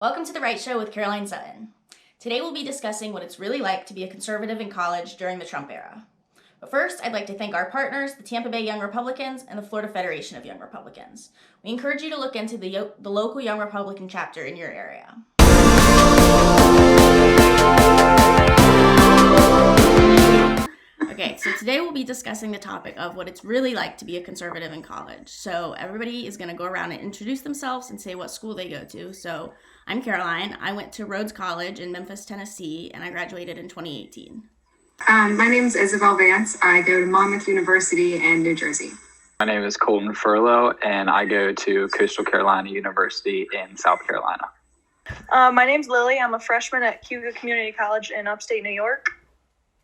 Welcome to The Right Show with Caroline Sutton. Today we'll be discussing what it's really like to be a conservative in college during the Trump era. But first, I'd like to thank our partners, the Tampa Bay Young Republicans and the Florida Federation of Young Republicans. We encourage you to look into the local Young Republican chapter in your area. Okay, so today we'll be discussing the topic of what it's really like to be a conservative in college. So everybody is going to go around and introduce themselves and say what school they go to. So I'm Caroline. I went to Rhodes College in Memphis, Tennessee, and I graduated in 2018. My name is Isabel Vance. I go to Monmouth University in New Jersey. My name is Colton Furlow, and I go to Coastal Carolina University in South Carolina. My name's Lily. I'm a freshman at Hugo Community College in upstate New York.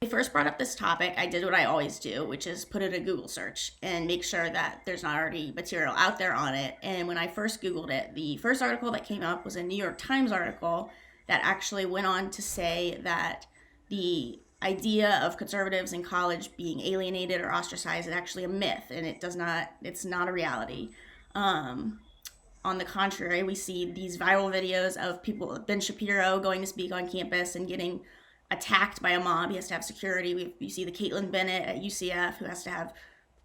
When we first brought up this topic, I did what I always do, which is put in a Google search and make sure that there's not already material out there on it. And when I first Googled it, the first article that came up was a New York Times article that actually went on to say that the idea of conservatives in college being alienated or ostracized is actually a myth, and it's not a reality. On the contrary, we see these viral videos of people, Ben Shapiro going to speak on campus and getting attacked by a mob. He has to have security. You see the Caitlin Bennett at UCF, who has to have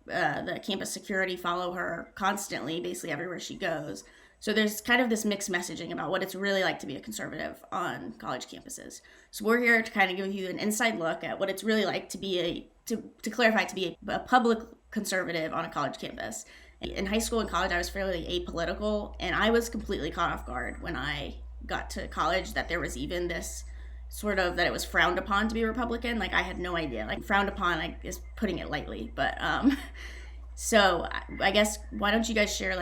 the campus security follow her constantly, basically everywhere she goes. So there's kind of this mixed messaging about what it's really like to be a conservative on college campuses. So we're here to kind of give you an inside look at what it's really like to be to clarify, to be a public conservative on a college campus. In high school and college, I was fairly apolitical, and I was completely caught off guard when I got to college that there was even this sort of, that it was frowned upon to be Republican. Like, I had no idea. Like, frowned upon, like, is putting it lightly. But so I guess, why don't you guys share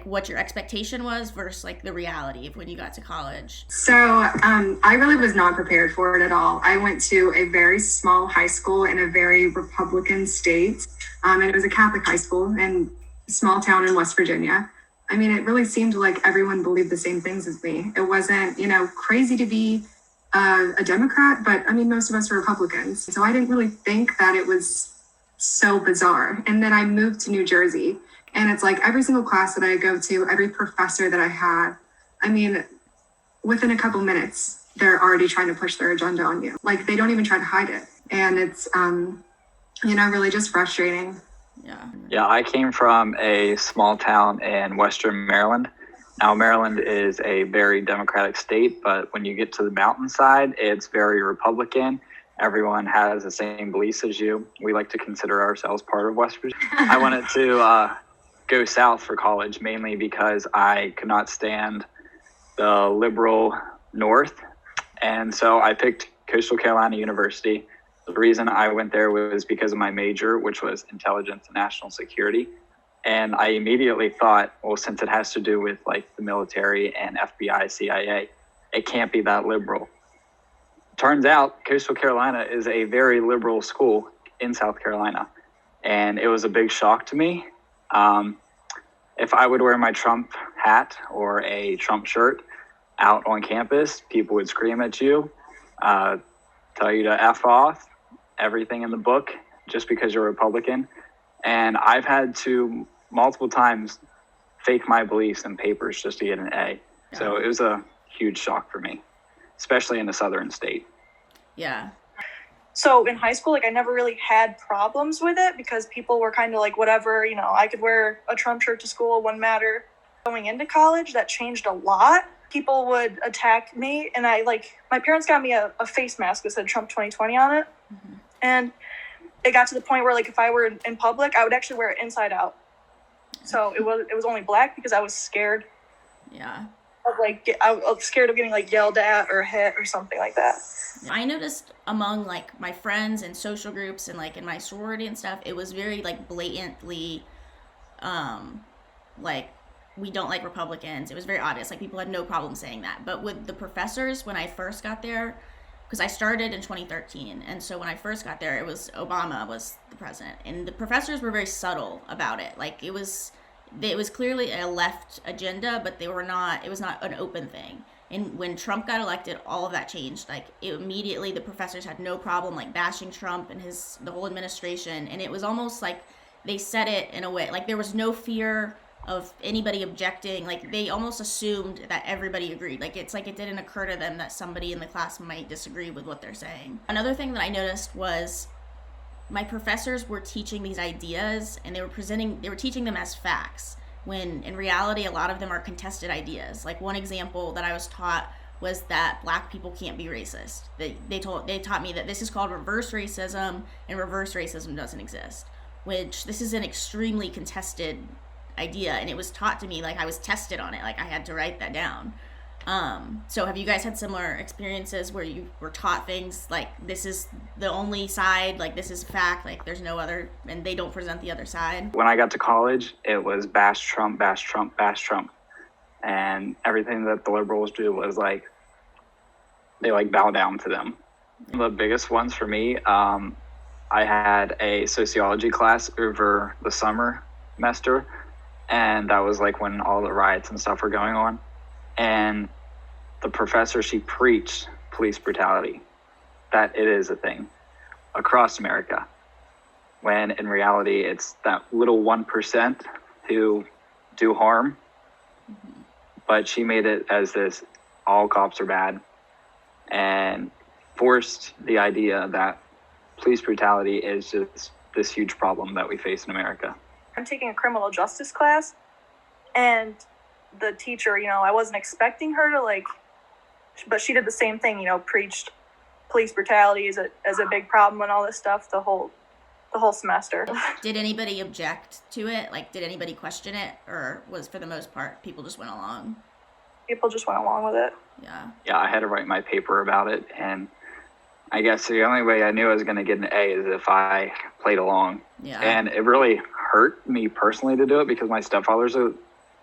what your expectation was versus like the reality of when you got to college? So I really was not prepared for it at all. I went to a very small high school in a very Republican state, and it was a Catholic high school in a small town in West Virginia. I mean, it really seemed like everyone believed the same things as me. It wasn't, crazy to be a Democrat, but I mean, most of us were Republicans. So I didn't really think that it was so bizarre. And then I moved to New Jersey, and it's like every single class that I go to, every professor that I had, I mean, within a couple minutes, they're already trying to push their agenda on you. Like, they don't even try to hide it. And it's, really just frustrating. Yeah, I came from a small town in Western Maryland. Now, Maryland is a very Democratic state, but when you get to the mountainside, it's very Republican. Everyone has the same beliefs as you. We like to consider ourselves part of West Virginia. I wanted to go south for college, mainly because I could not stand the liberal north. And so I picked Coastal Carolina University. The reason I went there was because of my major, which was intelligence and national security. And I immediately thought, well, since it has to do with like the military and FBI, CIA, it can't be that liberal. Turns out Coastal Carolina is a very liberal school in South Carolina. And it was a big shock to me. If I would wear my Trump hat or a Trump shirt out on campus, people would scream at you, tell you to F off, everything in the book, just because you're a Republican. And I've had to multiple times fake my beliefs in papers just to get an A. Yeah. So it was a huge shock for me, especially in a southern state. Yeah. So in high school, I never really had problems with it because people were kind of like, whatever, I could wear a Trump shirt to school, it wouldn't matter. Going into college, that changed a lot. People would attack me, and my parents got me a face mask that said Trump 2020 on it. Mm-hmm. And it got to the point where, if I were in public, I would actually wear it inside out. So it was only black because I was scared. Yeah. I was scared of getting, yelled at or hit or something like that. I noticed among, my friends and social groups and, in my sorority and stuff, it was very, blatantly, we don't like Republicans. It was very obvious. People had no problem saying that. But with the professors, when I first got there, because I started in 2013, and so when I first got there, it was Obama was the president, and the professors were very subtle about it. It was clearly a left agenda, but it was not an open thing. And when Trump got elected, all of that changed. Immediately, the professors had no problem bashing Trump and the whole administration, and it was almost like they said it in a way there was no fear of anybody objecting. Like they almost assumed that everybody agreed. Like it's like it didn't occur to them that somebody in the class might disagree with what they're saying. Another thing that I noticed was my professors were teaching these ideas and they were teaching them as facts, when in reality a lot of them are contested ideas. Like one example that I was taught was that black people can't be racist. They taught me that this is called reverse racism, and reverse racism doesn't exist, which this is an extremely contested idea, and it was taught to me, like I was tested on it, like I had to write that down. So have you guys had similar experiences where you were taught things like this is the only side, like this is fact, like there's no other, and they don't present the other side? When I got to college, it was bash Trump, bash Trump, bash Trump. And everything that the liberals do was like, they like bow down to them. The biggest ones for me, I had a sociology class over the summer semester, and that was like when all the riots and stuff were going on. And the professor, she preached police brutality, that it is a thing across America, when in reality it's that little 1% who do harm. But she made it as this all cops are bad, and forced the idea that police brutality is just this huge problem that we face in America. I'm taking a criminal justice class, and the teacher, I wasn't expecting her to but she did the same thing, preached police brutality as a big problem and all this stuff the whole semester. Did anybody object to it? Like, did anybody question it, or was for the most part people just went along? People just went along with it. Yeah, I had to write my paper about it, and I guess the only way I knew I was going to get an A is if I played along. Yeah. And it really hurt me personally to do it because my stepfather's a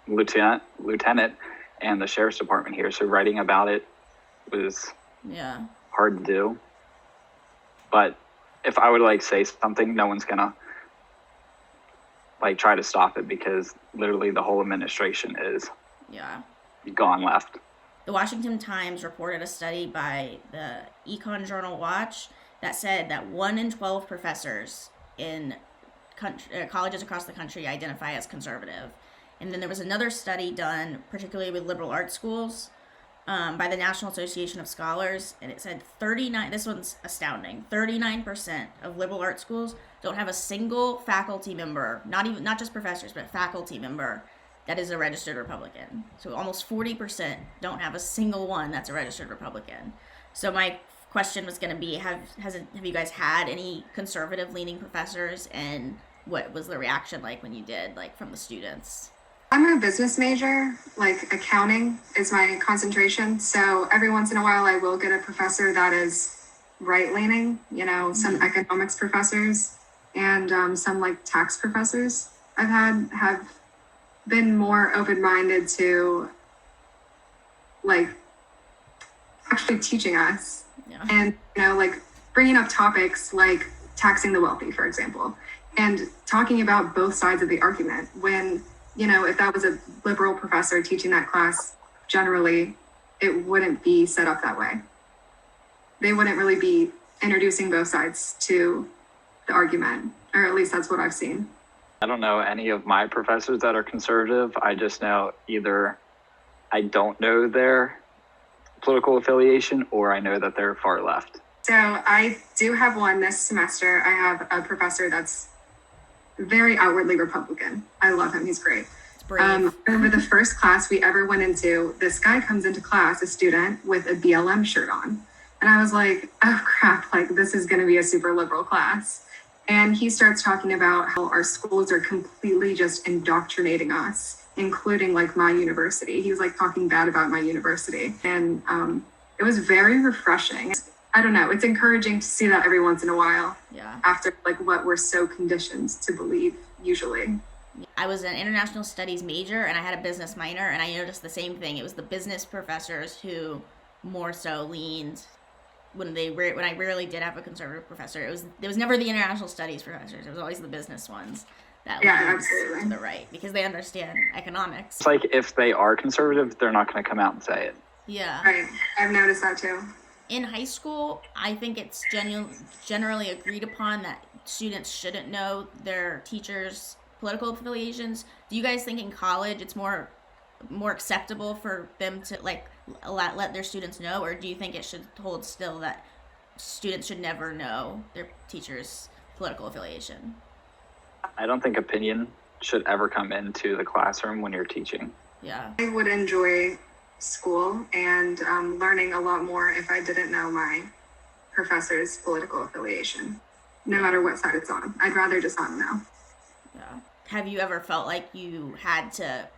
lieutenant and the sheriff's department here, so writing about it was hard to do. But if I would say something, no one's gonna try to stop it, because literally the whole administration is gone left. The Washington Times reported a study by the Econ Journal Watch that said that 1 in 12 professors in colleges across the country identify as conservative. And then there was another study done, particularly with liberal arts schools, by the National Association of Scholars, and it said this one's astounding, 39% of liberal arts schools don't have a single faculty member, not just professors, but faculty member that is a registered Republican. So almost 40% don't have a single one that's a registered Republican. So my question was going to be, have you guys had any conservative leaning professors, and what was the reaction like when you did, from the students? I'm a business major, accounting is my concentration. So every once in a while I will get a professor that is right-leaning, some economics professors and some tax professors I've had have been more open-minded to actually teaching us and, bringing up topics like taxing the wealthy, for example, and talking about both sides of the argument when, if that was a liberal professor teaching that class, generally, it wouldn't be set up that way. They wouldn't really be introducing both sides to the argument, or at least that's what I've seen. I don't know any of my professors that are conservative. I just know either I don't know their political affiliation, or I know that they're far left. So I do have one this semester. I have a professor that's very outwardly Republican. I love him. He's great. Over the first class we ever went into, this guy comes into class, a student, with a BLM shirt on. And I was like, oh crap, this is going to be a super liberal class. And he starts talking about how our schools are completely just indoctrinating us, including my university. He was talking bad about my university. And it was very refreshing. I don't know. It's encouraging to see that every once in a while. Yeah. After what we're so conditioned to believe usually. I was an international studies major and I had a business minor, and I noticed the same thing. It was the business professors who more so leaned when I rarely did have a conservative professor. It was never the international studies professors. It was always the business ones that leaned to the right, because they understand economics. It's if they are conservative, they're not going to come out and say it. Yeah. Right. I've noticed that too. In high school, I think it's generally agreed upon that students shouldn't know their teachers' political affiliations. Do you guys think in college it's more acceptable for them to like let their students know, or do you think it should hold still that students should never know their teacher's political affiliation? I don't think opinion should ever come into the classroom when you're teaching. Yeah. I would enjoy school and learning a lot more if I didn't know my professor's political affiliation, no matter what side it's on. I'd rather just not know. Yeah. Have you ever felt like you had to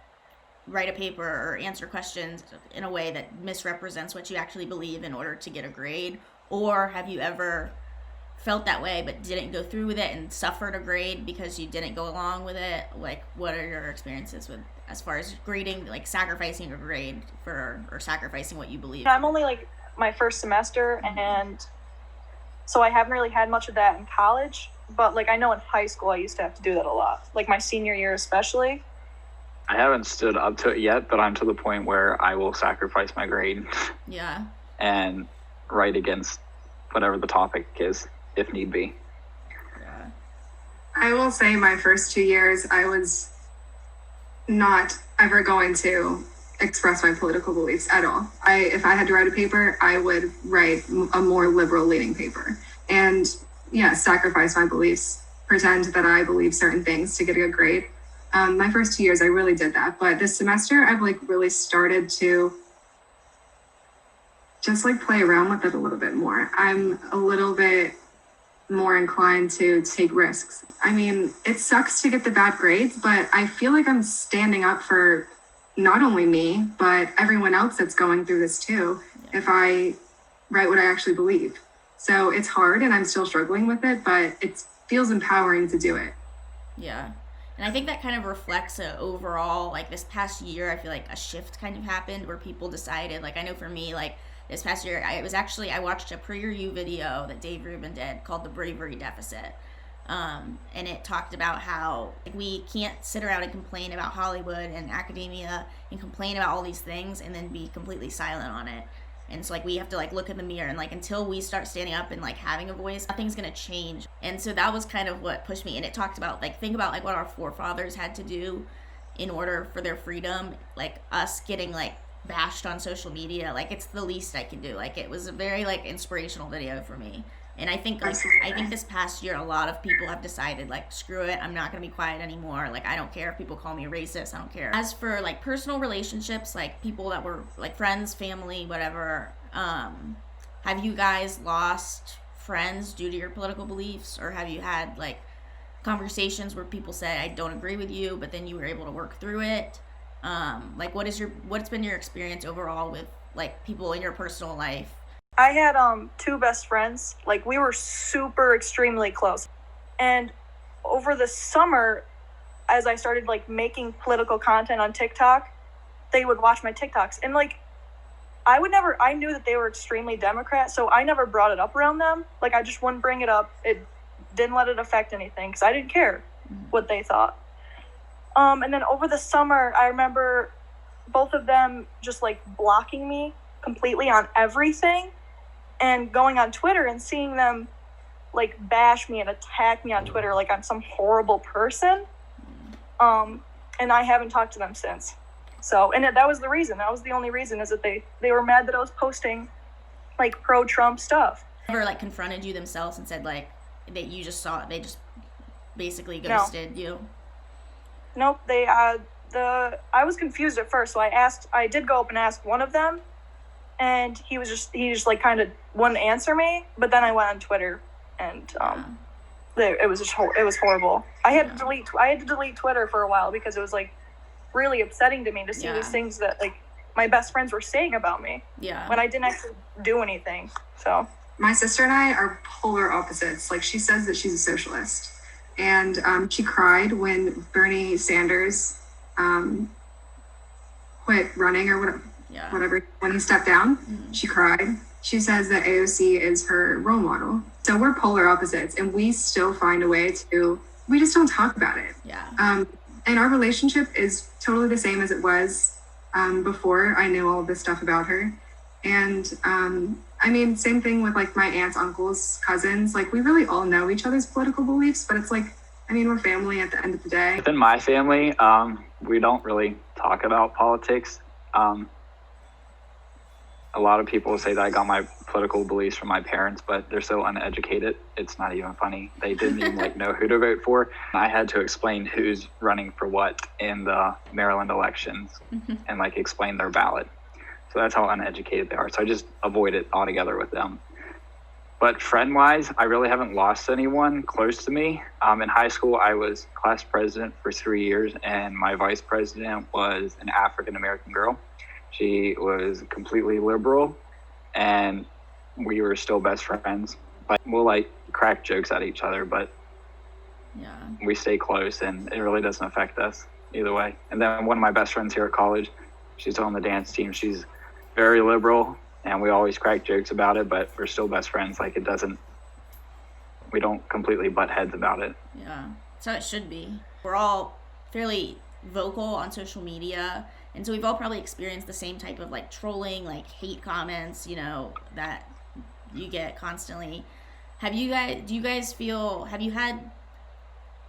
write a paper or answer questions in a way that misrepresents what you actually believe in order to get a grade? Or have you ever felt that way but didn't go through with it and suffered a grade because you didn't go along with it? Like, what are your experiences with as far as grading, like sacrificing a grade for, or sacrificing what you believe? I'm only like my first semester, and so I haven't really had much of that in college, but like I know in high school I used to have to do that a lot, like my senior year especially. I haven't stood up to it yet, but I'm to the point where I will sacrifice my grade Yeah. and write against whatever the topic is, if need be. Yeah. I will say my first 2 years, I was not ever going to express my political beliefs at all. If I had to write a paper, I would write a more liberal leaning paper and sacrifice my beliefs, pretend that I believe certain things to get a good grade. My first 2 years, I really did that. But this semester, I've like really started to just like play around with it a little bit more. I'm a little bit more inclined to take risks. I mean, it sucks to get the bad grades, but I feel like I'm standing up for not only me, but everyone else that's going through this too, if I write what I actually believe. So it's hard and I'm still struggling with it, but it feels empowering to do it. Yeah. And I think that kind of reflects a overall, like this past year, I feel like a shift kind of happened where people decided, like I know for me, like this past year, I watched a pre-review video that Dave Rubin did called The Bravery Deficit. And it talked about how we can't sit around and complain about Hollywood and academia and complain about all these things and then be completely silent on it. And so like we have to like look in the mirror and like until we start standing up and like having a voice, nothing's gonna change. And so that was kind of what pushed me. And it talked about like think about like what our forefathers had to do in order for their freedom, like us getting like bashed on social media, like it's the least I can do. Like it was a very like inspirational video for me. And I think this past year a lot of people have decided like screw it, I'm not gonna be quiet anymore. Like I don't care if people call me racist, I don't care. As for like personal relationships, like people that were like friends, family, whatever, have you guys lost friends due to your political beliefs, or have you had like conversations where people said I don't agree with you but then you were able to work through it? Like what's been your experience overall with like people in your personal life? I had two best friends. Like we were super extremely close. And over the summer, as I started like making political content on TikTok, they would watch my TikToks. And like I knew that they were extremely Democrat, so I never brought it up around them. Like I just wouldn't bring it up. It didn't let it affect anything because I didn't care what they thought. And then over the summer, I remember both of them just like blocking me completely on everything and going on Twitter and seeing them like bash me and attack me on Twitter like I'm some horrible person. And I haven't talked to them since. So, and that was the reason. That was the only reason, is that they were mad that I was posting like pro-Trump stuff. Never like confronted you themselves and said like that you just saw it, they just basically ghosted you? Nope. I was confused at first, so I did go up and ask one of them, and he just like kind of wouldn't answer me. But then I went on Twitter, and it was horrible. I had to delete Twitter for a while because it was like really upsetting to me to see these things that like my best friends were saying about me. Yeah. When I didn't actually do anything. So my sister and I are polar opposites. Like she says that she's a socialist. And she cried when Bernie Sanders quit running or whatever, when he stepped down. Mm-hmm. She cried. She says that AOC is her role model. So we're polar opposites, and we still find a way we just don't talk about it. Yeah. And our relationship is totally the same as it was before I knew all of this stuff about her. And I mean, same thing with like my aunts, uncles, cousins. Like we really all know each other's political beliefs, but it's like I mean, we're family at the end of the day. Within my family, we don't really talk about politics. A lot of people say that I got my political beliefs from my parents, but they're so uneducated. It's not even funny. They didn't even know who to vote for. I had to explain who's running for what in the Maryland elections and explain their ballot. So that's how uneducated they are. So I just avoid it altogether with them. But friend-wise, I really haven't lost anyone close to me. In high school, I was class president for 3 years, and my vice president was an African-American girl. She was completely liberal, and we were still best friends. But we'll crack jokes at each other, but Yeah. we stay close, and it really doesn't affect us either way. And then one of my best friends here at college, she's on the dance team. She's very liberal, and we always crack jokes about it, but we're still best friends. We don't completely butt heads about it. Yeah. So it should be. We're all fairly vocal on social media, and so we've all probably experienced the same type of trolling, hate comments, that you get constantly. Have you had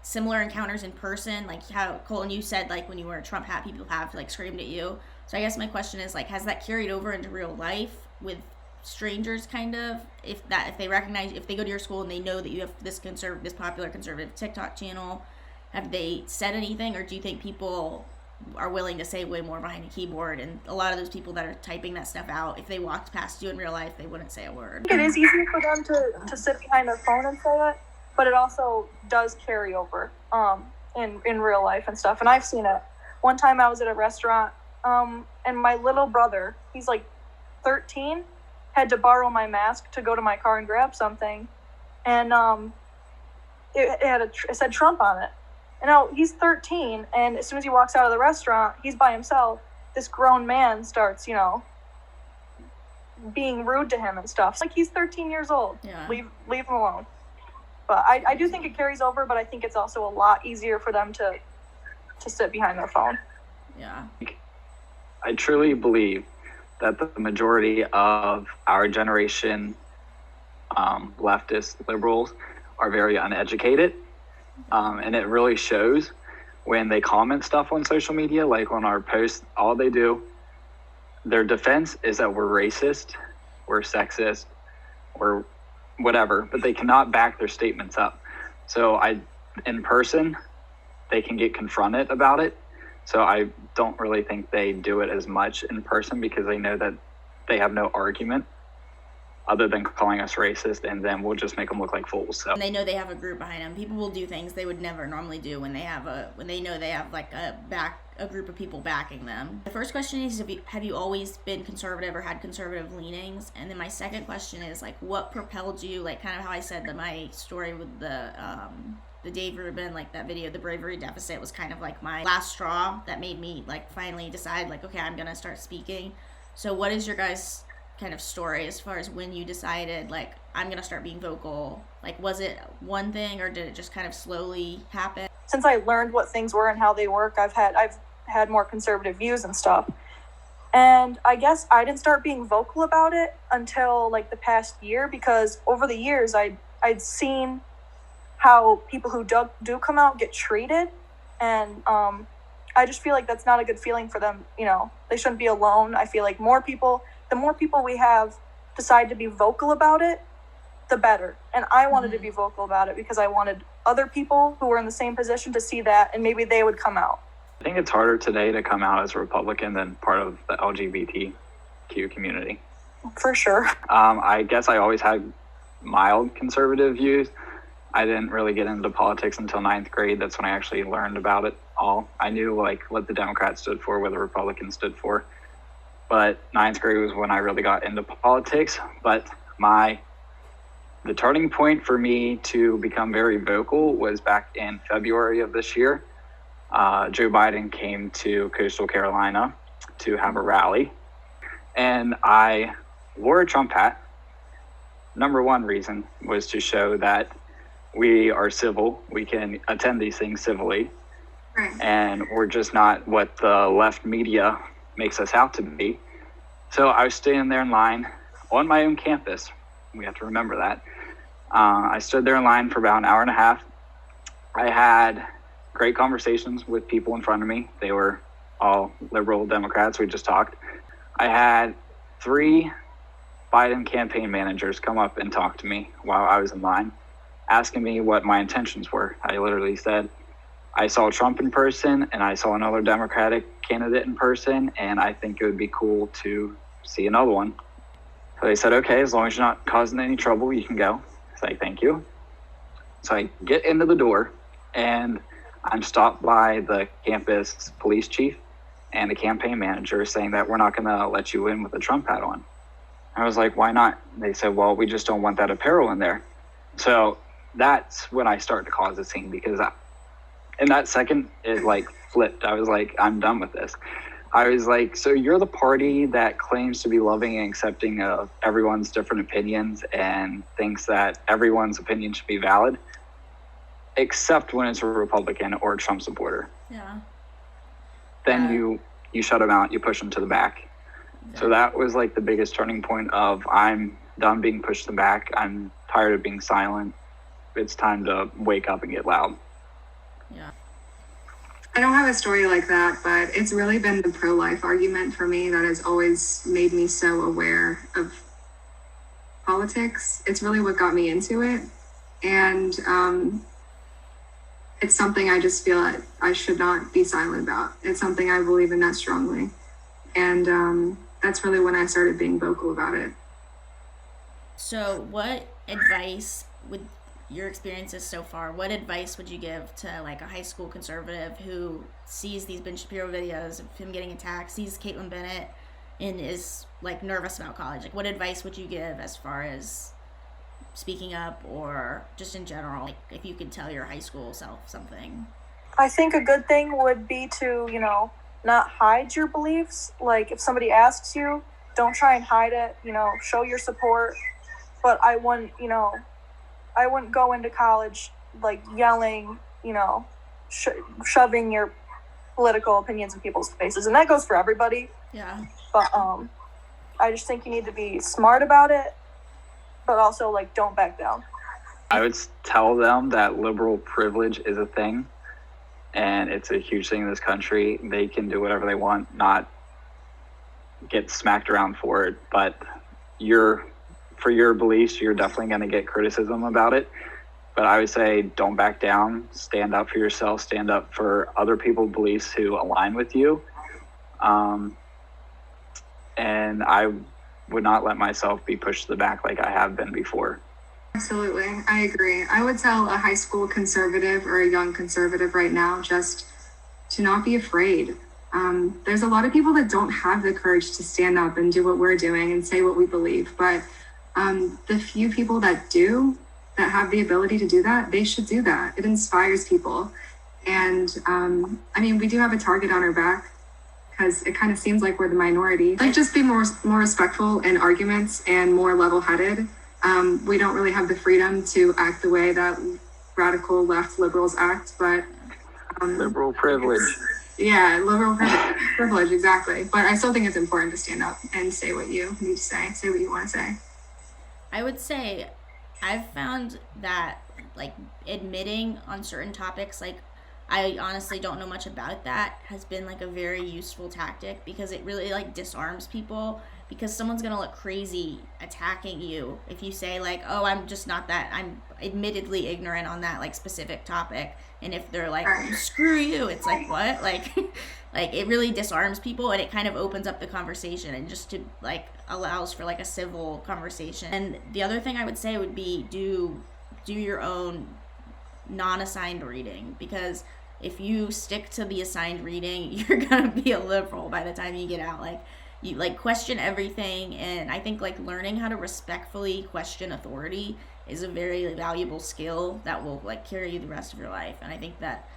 similar encounters in person? Like how, Colton, you said when you wear a Trump hat, people have screamed at you. So I guess my question is has that carried over into real life with strangers kind of? If they recognize, if they go to your school and they know that you have this popular conservative TikTok channel, have they said anything, or do you think people are willing to say way more behind a keyboard, and a lot of those people that are typing that stuff out, if they walked past you in real life, they wouldn't say a word? I think it is easy for them to sit behind their phone and say it, but it also does carry over in real life and stuff. And I've seen it. One time I was at a restaurant, and my little brother, he's 13, had to borrow my mask to go to my car and grab something, and it said Trump on it. And now he's 13, and as soon as he walks out of the restaurant, he's by himself. This grown man starts, being rude to him and stuff. He's 13 years old. Yeah. Leave him alone. But I do think it carries over, but I think it's also a lot easier for them to sit behind their phone. Yeah. I truly believe that the majority of our generation, leftist liberals, are very uneducated. And it really shows when they comment stuff on social media, on our posts. All they do, their defense is that we're racist, we're sexist, or whatever, but they cannot back their statements up. So in person, they can get confronted about it. So I don't really think they do it as much in person, because they know that they have no argument other than calling us racist, and then we'll just make them look like fools. So And they know they have a group behind them. People will do things they would never normally do when they know they have a group of people backing them. The first question is, have you always been conservative or had conservative leanings? And then my second question is what propelled you, kind of how I said that my story with the Dave Rubin, that video, the bravery deficit, was kind of my last straw that made me finally decide okay, I'm gonna start speaking. So what is your guys' kind of story as far as when you decided I'm gonna start being vocal? Was it one thing, or did it just kind of slowly happen? Since I learned what things were and how they work, I've had more conservative views and stuff. And I guess I didn't start being vocal about it until the past year, because over the years I'd seen how people who do come out get treated, and I just feel that's not a good feeling for them. They shouldn't be alone. I feel the more people we have decide to be vocal about it, the better. And I wanted to be vocal about it because I wanted other people who were in the same position to see that, and maybe they would come out. I think it's harder today to come out as a Republican than part of the LGBTQ community. For sure. I guess I always had mild conservative views. I didn't really get into politics until 9th grade. That's when I actually learned about it all. I knew what the Democrats stood for, what the Republicans stood for. But 9th grade was when I really got into politics. But the turning point for me to become very vocal was back in February of this year. Joe Biden came to Coastal Carolina to have a rally, and I wore a Trump hat. Number one reason was to show that we are civil. We can attend these things civilly. Right. And we're just not what the left media makes us out to be. So I was standing there in line on my own campus. We have to remember that. I stood there in line for about an hour and a half, I had great conversations with people in front of me. They were all liberal Democrats. We just talked. I had 3 Biden campaign managers come up and talk to me while I was in line, asking me what my intentions were. I literally said, I saw Trump in person and I saw another Democratic candidate in person, and I think it would be cool to see another one. So they said, okay, as long as you're not causing any trouble, you can go. It's like, thank you. So I get into the door and I'm stopped by the campus police chief and the campaign manager saying that we're not going to let you in with a Trump hat on. I was like, why not? They said, well, we just don't want that apparel in there. So that's when I started to cause a scene, because in that second, it like flipped. I was like, I'm done with this. I was like, so you're the party that claims to be loving and accepting of everyone's different opinions and thinks that everyone's opinion should be valid, except when it's a Republican or a Trump supporter. Yeah. Then you shut them out, you push them to the back. Yeah. So that was like the biggest turning point of, I'm done being pushed to the back. I'm tired of being silent. It's time to wake up and get loud. Yeah. I don't have a story like that, but it's really been the pro-life argument for me that has always made me so aware of politics. It's really what got me into it. And it's something I just feel like I should not be silent about. It's something I believe in that strongly. And that's really when I started being vocal about it. So what advice would your experiences so far, what advice would you give to like a high school conservative who sees these Ben Shapiro videos of him getting attacked, sees Caitlin Bennett, and is like nervous about college? Like, what advice would you give as far as speaking up, or just in general, like if you could tell your high school self something? I think a good thing would be to, not hide your beliefs. Like if somebody asks you, don't try and hide it, show your support. But I wouldn't go into college like yelling, shoving your political opinions in people's faces. And that goes for everybody. Yeah. But I just think you need to be smart about it, but also like don't back down. I would tell them that liberal privilege is a thing, and it's a huge thing in this country. They can do whatever they want, not get smacked around for it. But for your beliefs, you're definitely going to get criticism about it. But I would say don't back down, stand up for yourself, stand up for other people's beliefs who align with you. And I would not let myself be pushed to the back like I have been before. Absolutely. I agree. I would tell a high school conservative or a young conservative right now just to not be afraid. There's a lot of people that don't have the courage to stand up and do what we're doing and say what we believe. But the few people that do, that have the ability to do that, they should do that. It inspires people. And we do have a target on our back because it kind of seems like we're the minority. Like, just be more respectful in arguments and more level-headed. We don't really have the freedom to act the way that radical left liberals act, but liberal privilege. Yeah, liberal privilege, exactly. But I still think it's important to stand up and say what you need to say what you want to say. I would say I've found that like admitting on certain topics, like I honestly don't know much about that, has been like a very useful tactic, because it really like disarms people, because someone's gonna look crazy attacking you if you say like, oh, I'm just not that, I'm admittedly ignorant on that like specific topic. And if they're like, screw you, it's like, what? Like it really disarms people, and it kind of opens up the conversation and just to like allows for like a civil conversation. And the other thing I would say would be do your own non-assigned reading, because if you stick to the assigned reading, you're gonna be a liberal by the time you get out. Like, you like question everything, and I think like learning how to respectfully question authority is a very valuable skill that will like carry you the rest of your life. And I think that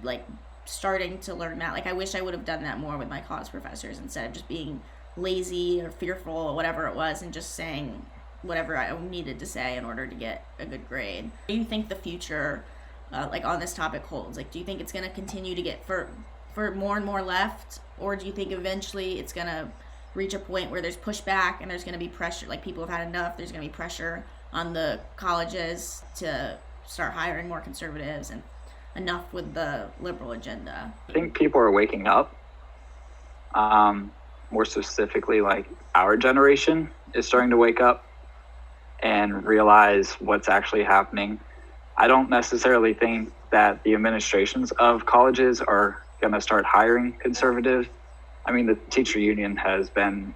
like starting to learn that, like I wish I would have done that more with my college professors instead of just being lazy or fearful or whatever it was and just saying whatever I needed to say in order to get a good grade. Do you think the future like on this topic holds? Like, do you think it's going to continue to get for more and more left, or do you think eventually it's going to reach a point where there's pushback and there's going to be pressure, like people have had enough, there's going to be pressure on the colleges to start hiring more conservatives? And enough with the liberal agenda. I think people are waking up. More specifically, like our generation is starting to wake up and realize what's actually happening. I don't necessarily think that the administrations of colleges are going to start hiring conservatives. I mean, the teacher union has been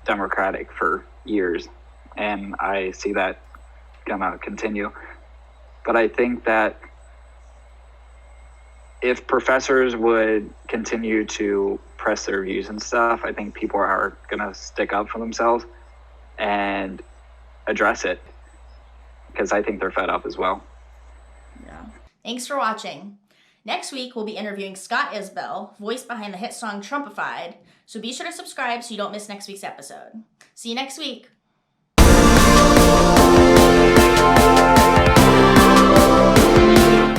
Democratic for years, and I see that going to continue. But I think that if professors would continue to press their views and stuff, I think people are going to stick up for themselves and address it, because I think they're fed up as well. Yeah. Thanks for watching. Next week, we'll be interviewing Scott Isbell, voice behind the hit song Trumpified, so be sure to subscribe so you don't miss next week's episode. See you next week.